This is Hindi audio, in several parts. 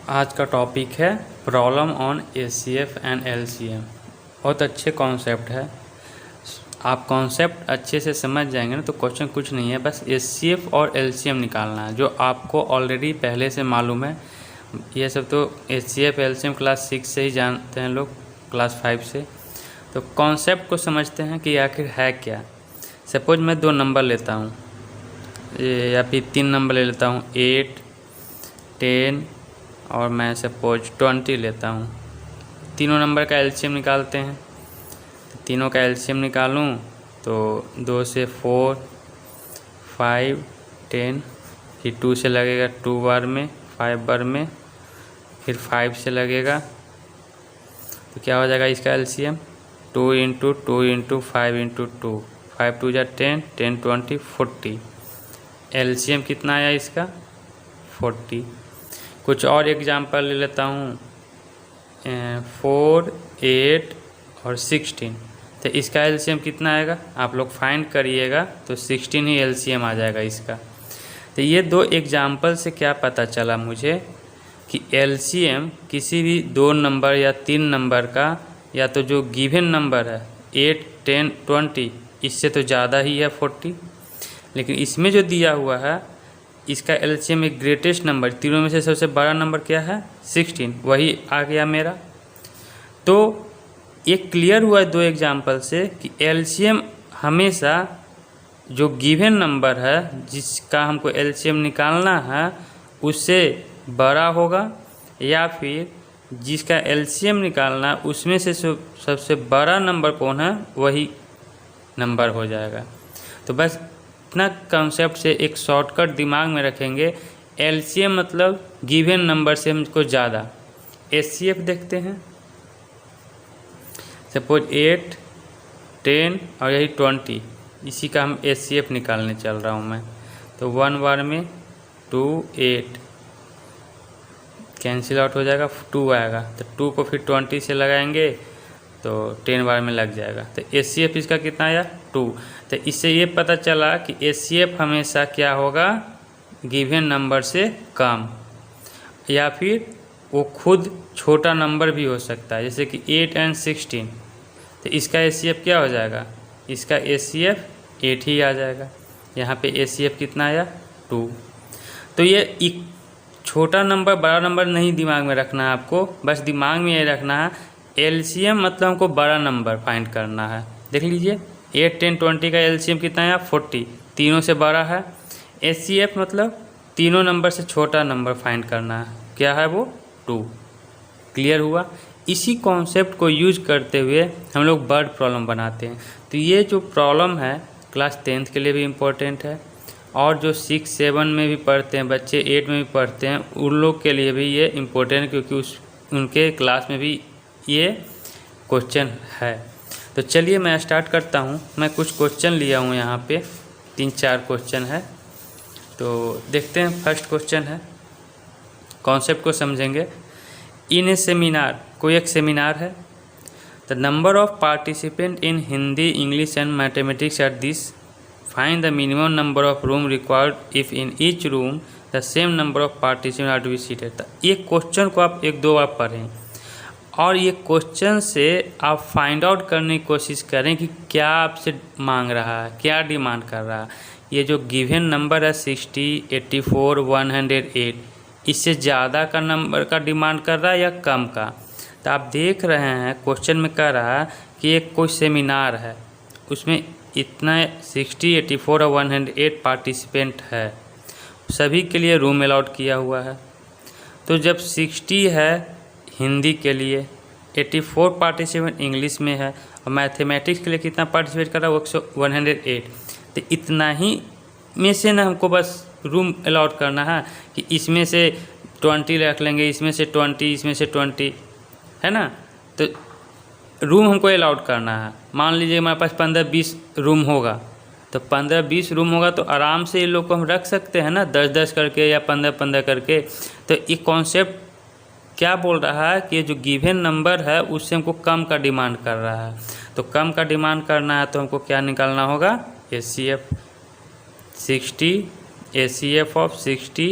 आज का टॉपिक है problem on HCF and LCM. बहुत अच्छे कॉन्सेप्ट है। आप कॉन्सेप्ट अच्छे से समझ जाएंगे ना तो क्वेश्चन कुछ नहीं है, बस एचसीएफ और एलसीएम निकालना है, जो आपको ऑलरेडी पहले से मालूम है। ये सब तो एचसीएफ एलसीएम क्लास 6 से ही जानते हैं लोग, क्लास 5 से। तो कॉन्सेप्ट को समझते हैं कि आखिर है क्या। सपोज मैं 2 नंबर लेता हूँ या फिर 3 नंबर ले लेता हूँ, 8, 10 और मैं सपोज 20 लेता हूँ। तीनों नंबर का एलसीएम निकालते हैं। तो तीनों का एलसीएम निकालूँ तो 2 से 4, 5, 10, फिर 2 से लगेगा 2 बार में, 5 बार में, फिर 5 से लगेगा तो क्या हो जाएगा इसका एलसीएम 2 इंटू 2 इंटू 5 इंटू 2, 5 2 जा 10, 10 20 40। एलसीएम कितना आया इसका 40। कुछ और एग्जांपल ले लेता हूँ 4, 8 और 16। तो इसका एलसीएम कितना आएगा आप लोग फाइंड करिएगा तो 16 ही एलसीएम आ जाएगा इसका। तो ये 2 एग्जांपल से क्या पता चला मुझे कि एलसीएम किसी भी 2 नंबर या 3 नंबर का, या तो जो गिवन नंबर है 8, 10, 20, इससे तो ज़्यादा ही है 40। लेकिन इसमें जो दिया हुआ है इसका एलसीएम एक ग्रेटेस्ट नंबर, तीनों में से सबसे बड़ा नंबर क्या है 16, वही आ गया मेरा। तो ये क्लियर हुआ है 2 एग्जांपल से कि एलसीएम हमेशा जो गिवन नंबर है जिसका हमको एलसीएम निकालना है उससे बड़ा होगा, या फिर जिसका एलसीएम निकालना है उसमें से सबसे बड़ा नंबर कौन है वही नंबर हो जाएगा। तो बस इतना कॉन्सेप्ट से एक शॉर्टकट दिमाग में रखेंगे। एलसीएम मतलब गिवन नंबर से हमको ज़्यादा। एचसीएफ देखते हैं, सपोज 8, 10 और यही 20, इसी का हम एचसीएफ निकालने चल रहा हूँ मैं। तो 1 बार में 2, 8 कैंसिल आउट हो जाएगा, 2 आएगा तो 2 को फिर 20 से लगाएंगे तो 10 बार में लग जाएगा। तो एचसीएफ इसका कितना आया 2। तो इससे ये पता चला कि एचसीएफ हमेशा क्या होगा गिवन नंबर से कम, या फिर वो खुद छोटा नंबर भी हो सकता है, जैसे कि 8 और 16। तो इसका एचसीएफ क्या हो जाएगा, इसका एचसीएफ 8 ही आ जाएगा। यहाँ पे एचसीएफ कितना आया 2। तो ये छोटा नंबर बड़ा नंबर नहीं दिमाग में रखना है आपको, बस दिमाग में ये रखना है एलसीएम मतलब हमको बड़ा नंबर फाइंड करना है। देख लीजिए 8, 10, 20 का एलसीएम कितना है 40, तीनों से बड़ा है। एचसीएफ मतलब तीनों नंबर से छोटा नंबर फाइंड करना है, क्या है वो 2। क्लियर हुआ। इसी कॉन्सेप्ट को यूज करते हुए हम लोग वर्ड प्रॉब्लम बनाते हैं। तो ये जो प्रॉब्लम है क्लास 10th के लिए भी इम्पोर्टेंट है, और जो 6, 7 में भी पढ़ते हैं बच्चे, 8 में भी पढ़ते हैं, उन लोग के लिए भी ये इम्पोर्टेंट है, क्योंकि उनके क्लास में भी ये क्वेश्चन है। तो चलिए मैं स्टार्ट करता हूँ। मैं कुछ क्वेश्चन लिया हूँ यहाँ पे, 3-4 क्वेश्चन है। तो देखते हैं। फर्स्ट क्वेश्चन है, कॉन्सेप्ट को समझेंगे। इन ए सेमिनार, कोई एक सेमिनार है। The number of participant in Hindi, English and mathematics are this. Find the minimum number of room required if in each room the same number of participant are to be seated. तो ये क्वेश्चन को आप 1-2 बार पढ़ें और ये क्वेश्चन से आप फाइंड आउट करने की कोशिश करें कि क्या आपसे मांग रहा है, क्या डिमांड कर रहा है। ये जो गिवन नंबर है 60, 84, 108, इससे ज़्यादा का नंबर का डिमांड कर रहा है या कम का। तो आप देख रहे हैं क्वेश्चन में कह रहा है कि एक कोई सेमिनार है, उसमें इतना 60, 84 और 108 पार्टिसिपेंट है, सभी के लिए रूम अलाउड किया हुआ है। तो जब 60 है हिंदी के लिए, 84 पार्टिसिपेंट इंग्लिश में है, और मैथमेटिक्स के लिए कितना पार्टिसिपेट कर रहा है 108। तो इतना ही में से ना हमको बस रूम अलाउड करना है कि इसमें से 20 रख लेंगे, इसमें से 20, इसमें से 20, है ना। तो रूम हमको अलाउड करना है। मान लीजिए हमारे पास 15-20 रूम होगा, तो 15-20 रूम होगा तो आराम से ये लोग को हम रख सकते हैं ना, 10-10 करके या 15-15 करके। तो ये कॉन्सेप्ट क्या बोल रहा है कि ये जो गिवन नंबर है उससे हमको कम का डिमांड कर रहा है। तो कम का डिमांड करना है तो हमको क्या निकालना होगा एचसीएफ 60, एचसीएफ ऑफ 60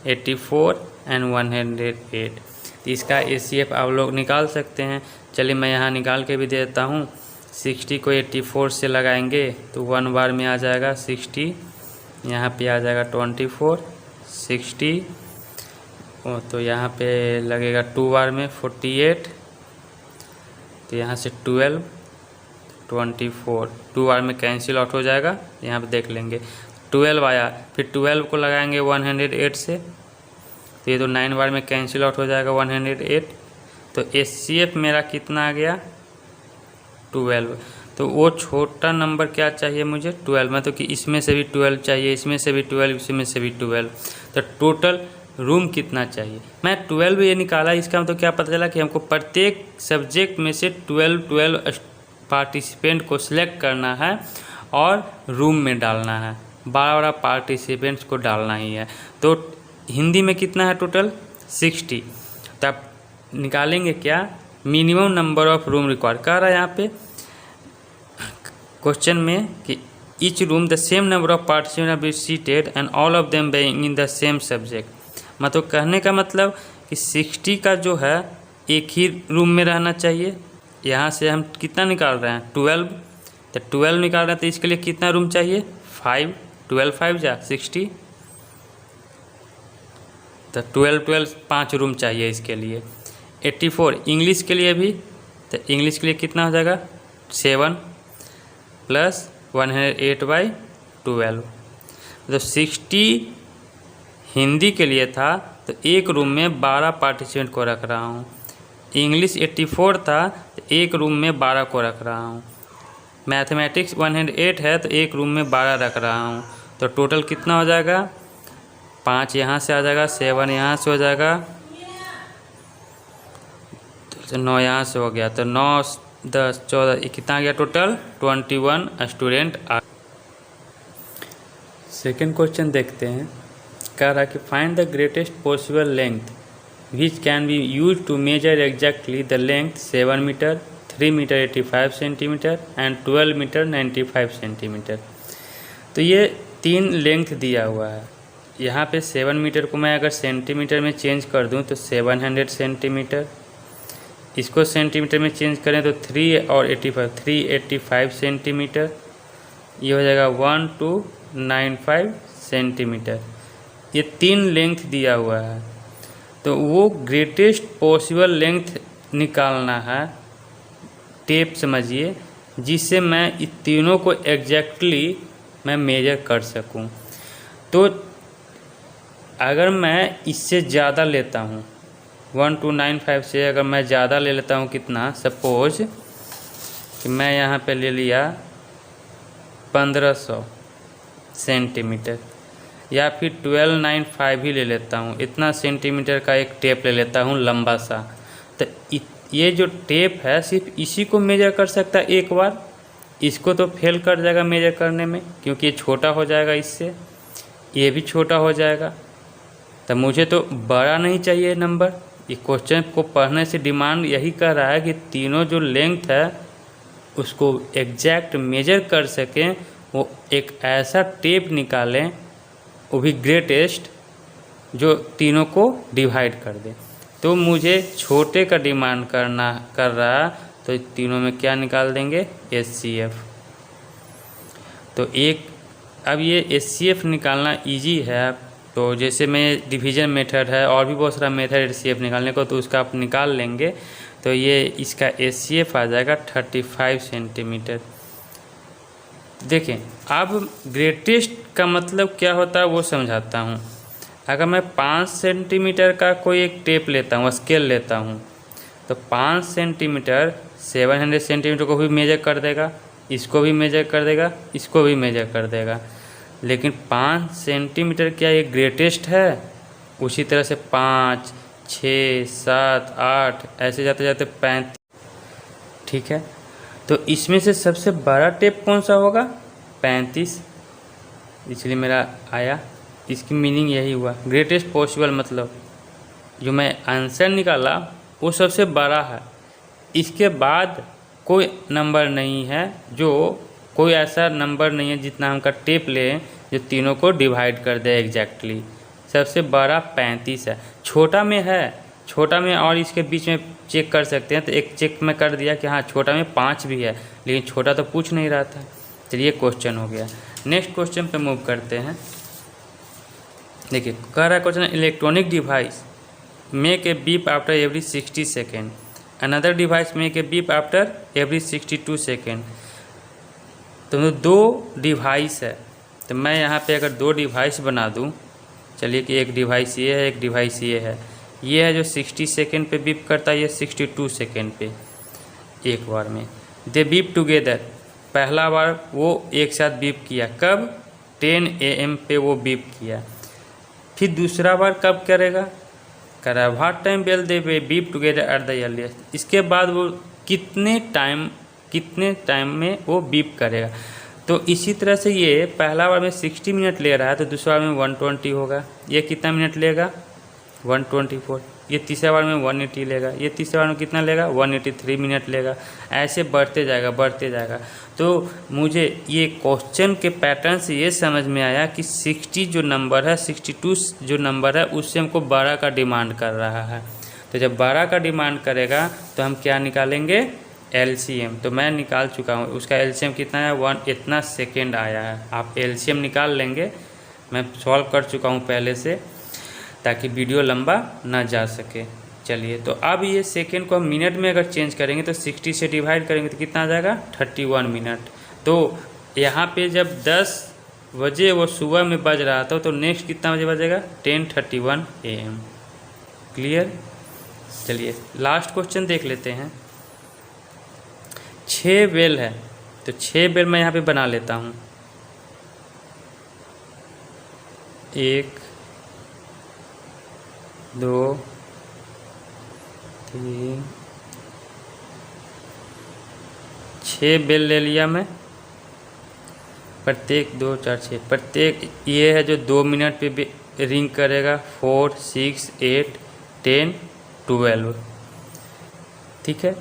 84 एंड 108। तो इसका ACF आप लोग निकाल सकते हैं। चलिए मैं यहाँ निकाल के भी दे देता हूँ। 60 को 84 से लगाएंगे तो 1 बार में आ जाएगा 60, यहाँ पे आ जाएगा 24, 60, तो यहाँ पे लगेगा 2 बार में 48, तो यहाँ से 12, 24, 2 बार में कैंसिल आउट हो जाएगा, यहाँ पे देख लेंगे 12 आया। फिर 12 को लगाएंगे 108 से, तो ये तो 9 बार में कैंसिल आउट हो जाएगा 108। तो HCF मेरा कितना आ गया 12। तो वो छोटा नंबर क्या चाहिए मुझे 12, मतलब कि इसमें से भी 12 चाहिए, इसमें से भी 12, इसमें से भी 12। तो टोटल रूम कितना चाहिए, मैं 12 ये निकाला। इसका मतलब क्या पता चला कि हमको प्रत्येक सब्जेक्ट में से 12 पार्टिसिपेंट को सिलेक्ट करना है और रूम में डालना है, 12 पार्टिसिपेंट्स को डालना ही है। तो हिंदी में कितना है टोटल 60। तब निकालेंगे क्या minimum number of room required, कह रहा है यहाँ पे क्वेश्चन में कि each room the same number of participant be seated and all of them being in the same subject. मतलब कहने का मतलब कि 60 का जो है एक ही रूम में रहना चाहिए। यहाँ से हम कितना निकाल रहे हैं 12, तो 12 निकाल रहे हैं, तो इसके लिए कितना रूम चाहिए 5, 12 5 जा 60, तो 12 5 रूम चाहिए इसके लिए। 84 इंग्लिश के लिए भी, तो इंग्लिश के लिए कितना हो जाएगा 7 प्लस 108/12। तो 60 हिंदी के लिए था, तो एक रूम में 12 पार्टिसिपेंट को रख रहा हूँ। इंग्लिश 84 था, तो एक रूम में 12 को रख रहा हूँ। मैथमेटिक्स 108 है, तो एक रूम में 12 रख रहा हूँ। तो टोटल कितना हो जाएगा 5 यहाँ से आ जाएगा, 7 यहाँ से हो जाएगा, तो 9 यहाँ से हो गया, तो 9 10 14 कितना आ गया टोटल 21 स्टूडेंट। सेकेंड क्वेश्चन देखते हैं। कह रहा है कि find the greatest possible length which can be use to measure exactly the length 7 metre, 3 metre 85 centimetre and 12 metre 95 centimetre. तो ये 3 लेंथ दिया हुआ है। यहाँ पे 7 मीटर को मैं अगर सेंटीमीटर में चेंज कर दूँ तो 700 सेंटीमीटर, इसको सेंटीमीटर में चेंज करें तो 3 और 85 385 सेंटीमीटर, ये हो जाएगा 1295 सेंटीमीटर। ये 3 लेंथ दिया हुआ है, तो वो ग्रेटेस्ट पॉसिबल लेंथ निकालना है, टेप समझिए, जिससे मैं इन तीनों को एग्जैक्टली मैं मेजर कर सकूं। तो अगर मैं इससे ज़्यादा लेता हूं 1295 से अगर मैं ज़्यादा ले लेता हूं, कितना सपोज कि मैं यहाँ पे ले लिया 1500 सेंटीमीटर, या फिर 1295 ही ले लेता हूँ, इतना सेंटीमीटर का एक टेप ले लेता हूँ लंबा सा। तो ये जो टेप है सिर्फ इसी को मेजर कर सकता है एक बार, इसको तो फेल कर जाएगा मेजर करने में, क्योंकि ये छोटा हो जाएगा, इससे ये भी छोटा हो जाएगा। तो मुझे तो बड़ा नहीं चाहिए नंबर। ये क्वेश्चन को पढ़ने से डिमांड यही कर रहा है कि तीनों जो लेंथ है उसको एग्जैक्ट मेजर कर सकें, वो एक ऐसा टेप निकालें, वो भी ग्रेटेस्ट, जो तीनों को डिवाइड कर दे। तो मुझे छोटे का डिमांड कर रहा, तो तीनों में क्या निकाल देंगे HCF। तो एक अब ये HCF निकालना इजी है। तो जैसे में डिवीजन मेथड है और भी बहुत सारा मेथड HCF निकालने को, तो उसका आप निकाल लेंगे। तो ये इसका HCF आ जाएगा 35 सेंटीमीटर। देखें अब ग्रेटेस्ट का मतलब क्या होता है वो समझाता हूँ। अगर मैं 5 सेंटीमीटर का कोई एक टेप लेता हूँ, स्केल लेता हूँ, तो 5 सेंटीमीटर 700 सेंटीमीटर को भी मेजर कर देगा, इसको भी मेजर कर देगा, इसको भी मेजर कर देगा। लेकिन 5 सेंटीमीटर क्या ये ग्रेटेस्ट है? उसी तरह से 5 6 7 8 ऐसे जाते जाते 35, ठीक है। तो इसमें से सबसे बड़ा टेप कौन सा होगा 35, इसलिए मेरा आया। इसकी मीनिंग यही हुआ, ग्रेटेस्ट पॉसिबल मतलब जो मैं आंसर निकाला वो सबसे बड़ा है। इसके बाद कोई नंबर नहीं है, जो कोई ऐसा नंबर नहीं है जितना हम का टेप लें जो तीनों को डिवाइड कर दे एग्जैक्टली। सबसे बड़ा 35 है, छोटा में है, छोटा में और इसके बीच में चेक कर सकते हैं। तो एक चेक में कर दिया कि हाँ छोटा में 5 भी है, लेकिन छोटा तो पूछ नहीं रहा था। चलिए क्वेश्चन हो गया। नेक्स्ट क्वेश्चन पे मूव करते हैं। देखिए कह रहा है question, electronic device make a beep after every 60 second, another device make a beep after every 62 second. तो दो डिवाइस है, तो मैं यहाँ पे अगर दो डिवाइस बना दूँ, चलिए कि एक डिवाइस ये है, एक डिवाइस ये है जो 60 सेकेंड पे बीप करता है, ये 62 सेकेंड पे एक बार में। दे बीप टुगेदर, पहला बार वो एक साथ बीप किया, कब? 10 AM पे वो बीप किया। फिर दूसरा बार कब करेगा? कर रहा है what time bell they beep together at the earliest. इसके बाद वो कितने टाइम में वो बीप करेगा। तो इसी तरह से ये पहला बार में 60 मिनट ले रहा है, तो दूसरा बार में 120 होगा। ये कितना मिनट लेगा? 124। ये तीसरा बार में 180 लेगा। ये तीसरा बार में कितना लेगा? 183 मिनट लेगा। ऐसे बढ़ते जाएगा। तो मुझे ये क्वेश्चन के पैटर्न से ये समझ में आया कि 60 जो नंबर है, 62 जो नंबर है, उससे हमको 12 का डिमांड कर रहा है। तो जब 12 का डिमांड करेगा तो हम क्या निकालेंगे? LCM। तो मैं निकाल चुका हूँ, उसका LCM कितना है? 1 इतना सेकेंड आया है। आप LCM निकाल लेंगे, मैं सॉल्व कर चुका हूँ पहले से, ताकि वीडियो लंबा ना जा सके। चलिए तो अब ये सेकेंड को हम मिनट में अगर चेंज करेंगे तो 60 से डिवाइड करेंगे तो कितना आ जाएगा? 31 मिनट। तो यहाँ पे जब 10 बजे वो सुबह में बज रहा था, तो नेक्स्ट कितना बजे बजेगा? 10:31 AM। क्लियर? चलिए लास्ट क्वेश्चन देख लेते हैं। 6 बेल है, तो 6 बेल मैं यहाँ पे बना लेता हूँ। 1 2 3 6 बेल ले लिया मैं, प्रत्येक 2 4 6, प्रत्येक ये है जो 2 मिनट पे रिंग करेगा। 4 6 8 10 12, ठीक है।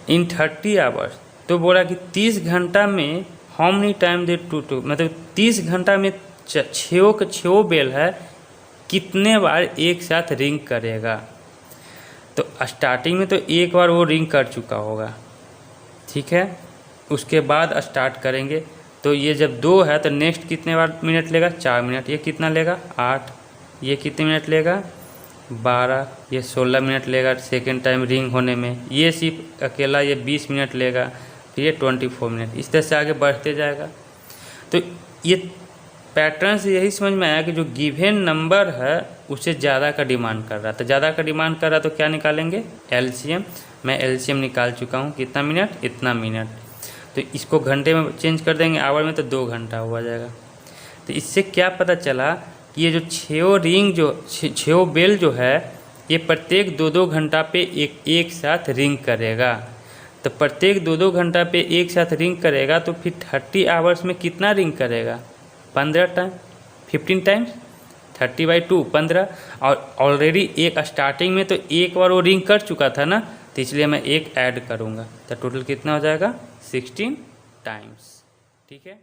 इन 30 आवर्स, तो बोला कि 30 घंटा में हाउ मेनी टाइम दे टू मतलब 30 घंटा में 6 बेल है, कितने बार एक साथ रिंग करेगा। तो स्टार्टिंग में तो एक बार वो रिंग कर चुका होगा, ठीक है। उसके बाद स्टार्ट करेंगे, तो ये जब 2 है तो नेक्स्ट कितने बार मिनट लेगा? 4 मिनट। ये कितना लेगा? 8। ये कितने मिनट लेगा? 12। ये 16 मिनट लेगा सेकेंड टाइम रिंग होने में। ये सिर्फ अकेला ये 20 मिनट लेगा। फिर ये 24 मिनट। इस तरह से आगे बढ़ते जाएगा। तो ये पैटर्न से यही समझ में आया कि जो गिवन नंबर है उससे ज़्यादा का डिमांड कर रहा था। ज़्यादा का डिमांड कर रहा तो क्या निकालेंगे? LCM। मैं LCM निकाल चुका हूँ। कितना मिनट? इतना मिनट। तो इसको घंटे में चेंज कर देंगे, आवर में, तो 2 घंटा हुआ जाएगा। तो इससे क्या पता चला कि ये जो 6 बेल जो है, ये प्रत्येक 2-2 घंटा पे एक साथ रिंग करेगा। तो प्रत्येक 2-2 घंटा पे एक साथ रिंग करेगा, तो फिर 30 आवर्स में कितना रिंग करेगा? 15 टाइम, 15 टाइम्स 30/2 15। और ऑलरेडी एक स्टार्टिंग में तो एक बार वो रिंग कर चुका था ना, तो इसलिए मैं एक ऐड करूँगा, तो टोटल कितना हो जाएगा? 16 टाइम्स, ठीक है।